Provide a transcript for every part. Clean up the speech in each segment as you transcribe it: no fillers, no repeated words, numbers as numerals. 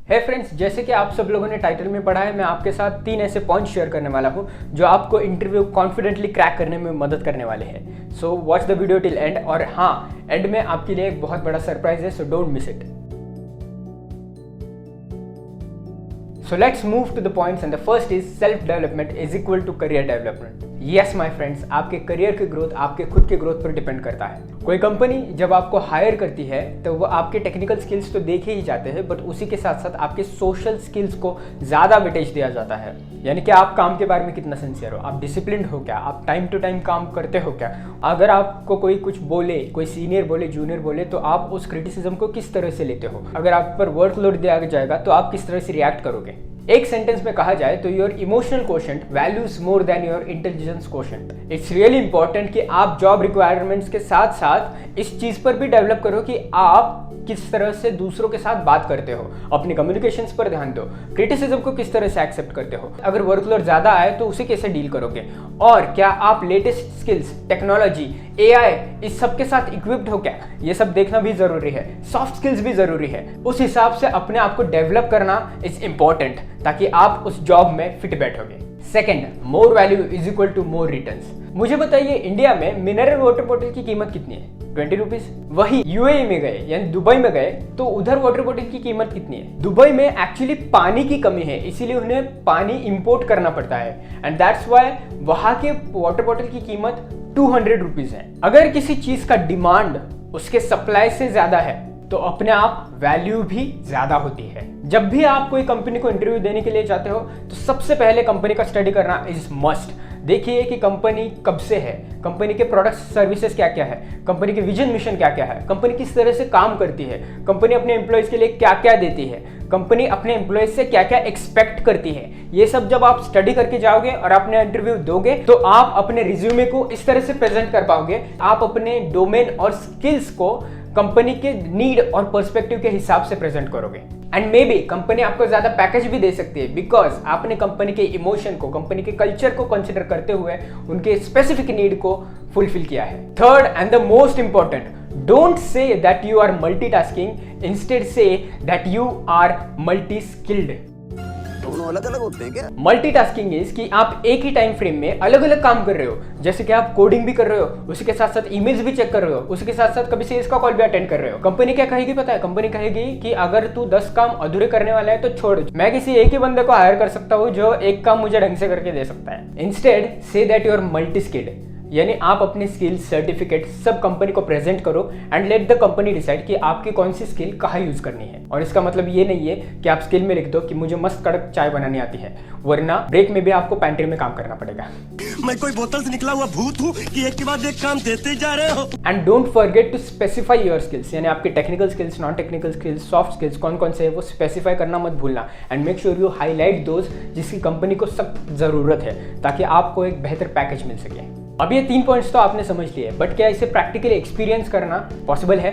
हे friends, जैसे कि आप सब लोगों ने टाइटल में पढ़ा है, मैं आपके साथ 3 ऐसे पॉइंट शेयर करने वाला हूं जो आपको इंटरव्यू कॉन्फिडेंटली क्रैक करने में मदद करने वाले हैं। So watch the video till and. और हाँ, एंड में आपके लिए एक बहुत बड़ा सरप्राइज है, so don't miss it. So let's move to the points, and the first is self-development is equal to career development. Yes my friends, आपके करियर की ग्रोथ आपके खुद के ग्रोथ पर डिपेंड करता है। कोई कंपनी जब आपको हायर करती है तो वो आपके टेक्निकल स्किल्स तो देखे ही जाते हैं, बट उसी के साथ साथ आपके सोशल स्किल्स को ज़्यादा वेटेज दिया जाता है। यानी कि आप काम के बारे में कितना सिंसियर हो, आप डिसिप्लिन्ड हो क्या, आप टाइम टू टाइम काम करते हो क्या। अगर आपको कोई कुछ बोले, कोई सीनियर बोले, जूनियर बोले, तो आप उस क्रिटिसिज्म को किस तरह से लेते हो। अगर आप पर वर्कलोड दिया जाएगा तो आप किस तरह से रिएक्ट करोगे। एक सेंटेंस में कहा जाए तो your emotional quotient values more than your intelligence quotient. It's really important कि आप जॉब रिक्वायरमेंट्स के साथ साथ इस चीज पर भी डेवलप करो कि आप किस तरह से दूसरों के साथ बात करते हो, अपने कम्युनिकेशंस पर ध्यान दो, क्रिटिसिज्म को किस तरह से एक्सेप्ट करते हो। अगर वर्कलोड ज्यादा आए तो उसे कैसे डील करोगे, और क्या आप लेटेस्ट स्किल्स, टेक्नोलॉजी, एआई इस सब के साथ इक्विप्ड हो क्या, ये सब देखना भी जरूरी है। सॉफ्ट स्किल्स भी जरूरी है। उस हिसाब से अपने आप को डेवलप करना इज इंपॉर्टेंट, ताकि आप उस जॉब में फिट बैठोगे। Second, more value is equal to more returns. मुझे बताइए, इंडिया में मिनरल वाटर बॉटल की कीमत कितनी है? 20 रुपीज। वही यूएई में गए यानी दुबई में गए तो उधर वाटर बॉटल की कीमत कितनी है? दुबई में एक्चुअली पानी की कमी है, इसीलिए उन्हें पानी इंपोर्ट करना पड़ता है, एंड दैट्स व्हाई वहां के वाटर बॉटल की कीमत 200 रुपीज है। अगर किसी चीज का डिमांड उसके सप्लाई से ज्यादा है तो अपने आप वैल्यू भी ज्यादा होती है। जब भी आप कोई कंपनी को इंटरव्यू देने के लिए जाते हो तो सबसे पहले कंपनी का स्टडी करना इज मस्ट। देखिए कि कंपनी कब से है, कंपनी के प्रोडक्ट्स सर्विसेज क्या क्या है, कंपनी के विजन मिशन क्या क्या है, कंपनी किस तरह से काम करती है, कंपनी अपने एम्प्लॉयज के लिए क्या क्या देती है, कंपनी अपने एम्प्लॉयज से क्या क्या एक्सपेक्ट करती है। ये सब जब आप स्टडी करके जाओगे और अपने इंटरव्यू दोगे तो आप अपने रिज्यूमे को इस तरह से प्रेजेंट कर पाओगे, आप अपने डोमेन और स्किल्स को कंपनी के नीड और पर्सपेक्टिव के हिसाब से प्रेजेंट करोगे। एंड मे बी कंपनी आपको ज्यादा पैकेज भी दे सकती है, बिकॉज आपने कंपनी के इमोशन को, कंपनी के कल्चर को कंसिडर करते हुए उनके स्पेसिफिक नीड को फुलफिल किया है। Third and the most important, don't say that you are multitasking, instead say that you are multi skilled. दोनों अलग अलग होते हैं क्या? मल्टीटास्किंग इज कि आप एक ही टाइम फ्रेम में अलग अलग काम कर रहे हो। जैसे कि आप कोडिंग भी कर रहे हो, उसी के साथ साथ ईमेल्स भी चेक कर रहे हो, उसी के साथ साथ कभी सेल्स का कॉल भी अटेंड कर रहे हो। कंपनी क्या कहेगी पता है? कंपनी कहेगी कि अगर तू 10 काम अधूरे करने वाला है तो छोड़, मैं किसी एक ही बंदे को हायर कर सकता हूँ जो एक काम मुझे ढंग से करके दे सकता है। Instead say that you are multi skilled, यानी आप अपने स्किल, सर्टिफिकेट सब कंपनी को प्रेजेंट करो and let the company decide कि आपकी कौन सी स्किल कहाँ यूज करनी है। और इसका मतलब ये नहीं है कि आप स्किल में लिख दो कि मुझे मस्त कड़क चाय बनानी आती है, वरना ब्रेक में भी आपको पैंट्री में काम करना पड़ेगा। मैं कोई बोतल से निकला हुआ भूत हूँ कि एक के बाद एक काम देते जा रहे हो। And don't forget to specify your skills, यानी आपके technical skills, non technical skills, soft skills कौन कौन से है वो स्पेसिफाई करना मत भूलना। And make sure you highlight those जिसकी कंपनी को सख्त जरूरत है, ताकि आपको एक बेहतर पैकेज मिल सके। अब ये 3 पॉइंट्स तो आपने समझ लिए, बट क्या इसे प्रैक्टिकली एक्सपीरियंस करना पॉसिबल है?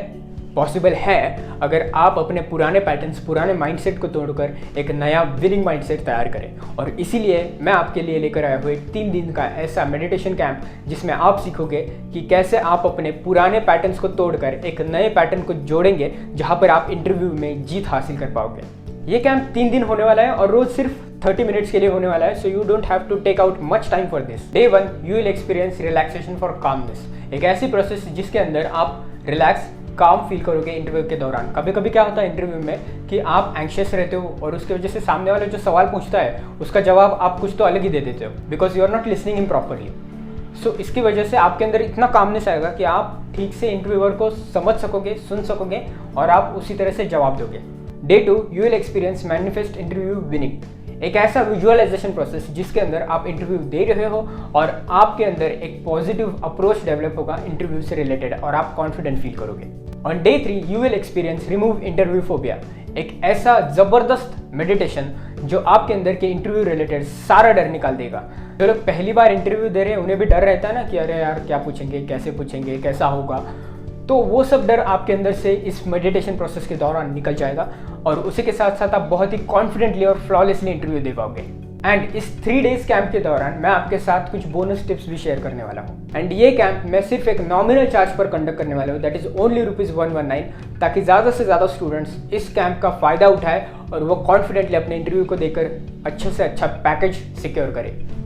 पॉसिबल है, अगर आप अपने पुराने पैटर्न्स, पुराने माइंडसेट को तोड़कर एक नया विनिंग माइंडसेट तैयार करें। और इसीलिए मैं आपके लिए लेकर आया हूँ एक 3 दिन का ऐसा मेडिटेशन कैंप, जिसमें आप सीखोगे कि कैसे आप अपने पुराने पैटर्न्स को तोड़कर एक नए पैटर्न को जोड़ेंगे, जहाँ पर आप इंटरव्यू में जीत हासिल कर पाओगे। ये कैंप 3 दिन होने वाला है और रोज सिर्फ 30 मिनट्स के लिए होने वाला है, so you don't have to take out much time for this. Day 1 you will experience relaxation for calmness, एक ऐसी प्रोसेस जिसके अंदर आप रिलैक्स, काम फील करोगे इंटरव्यू के दौरान। कभी कभी क्या होता है इंटरव्यू में कि आप एंशियस रहते हो और उसकी वजह से सामने वाला जो सवाल पूछता है उसका जवाब आप कुछ तो अलग ही दे देते हो, because you are not listening him properly. So इसकी वजह से आपके अंदर इतना कामनेस आएगा कि आप ठीक से इंटरव्यूअर को समझ सकोगे, सुन सकोगे और आप उसी तरह से जवाब दोगे। Day 2 you will experience manifest interview winning, एक ऐसा विजुअलाइजेशन प्रोसेस जिसके अंदर आप इंटरव्यू दे रहे हो और आपके अंदर एक पॉजिटिव अप्रोच डेवलप होगा इंटरव्यू से रिलेटेड और आप कॉन्फिडेंट फील करोगे। On day 3 you will experience remove interview phobia, एक ऐसा जबरदस्त मेडिटेशन जो आपके अंदर के इंटरव्यू रिलेटेड सारा डर निकाल देगा। जो लोग पहली बार इंटरव्यू दे रहे हैं उन्हें भी डर रहता है ना कि अरे यार क्या पूछेंगे, कैसे पूछेंगे, कैसा होगा, तो वो सब डर आपके अंदर से इस मेडिटेशन प्रोसेस के दौरान निकल जाएगा और उसी के साथ साथ आप बहुत ही कॉन्फिडेंटली और फ्लॉलेसली इंटरव्यू दे पाओगे। एंड इस 3 डेज कैंप के दौरान मैं आपके साथ कुछ बोनस टिप्स भी शेयर करने वाला हूँ। एंड ये कैंप मैं सिर्फ एक नॉमिनल चार्ज पर कंडक्ट करने वाला हूँ, दैट इज ओनली ₹119, ताकि ज़्यादा से ज़्यादा स्टूडेंट्स इस कैंप का फ़ायदा उठाए और वो कॉन्फिडेंटली अपने इंटरव्यू को देकर अच्छे से अच्छा पैकेज सिक्योर करे।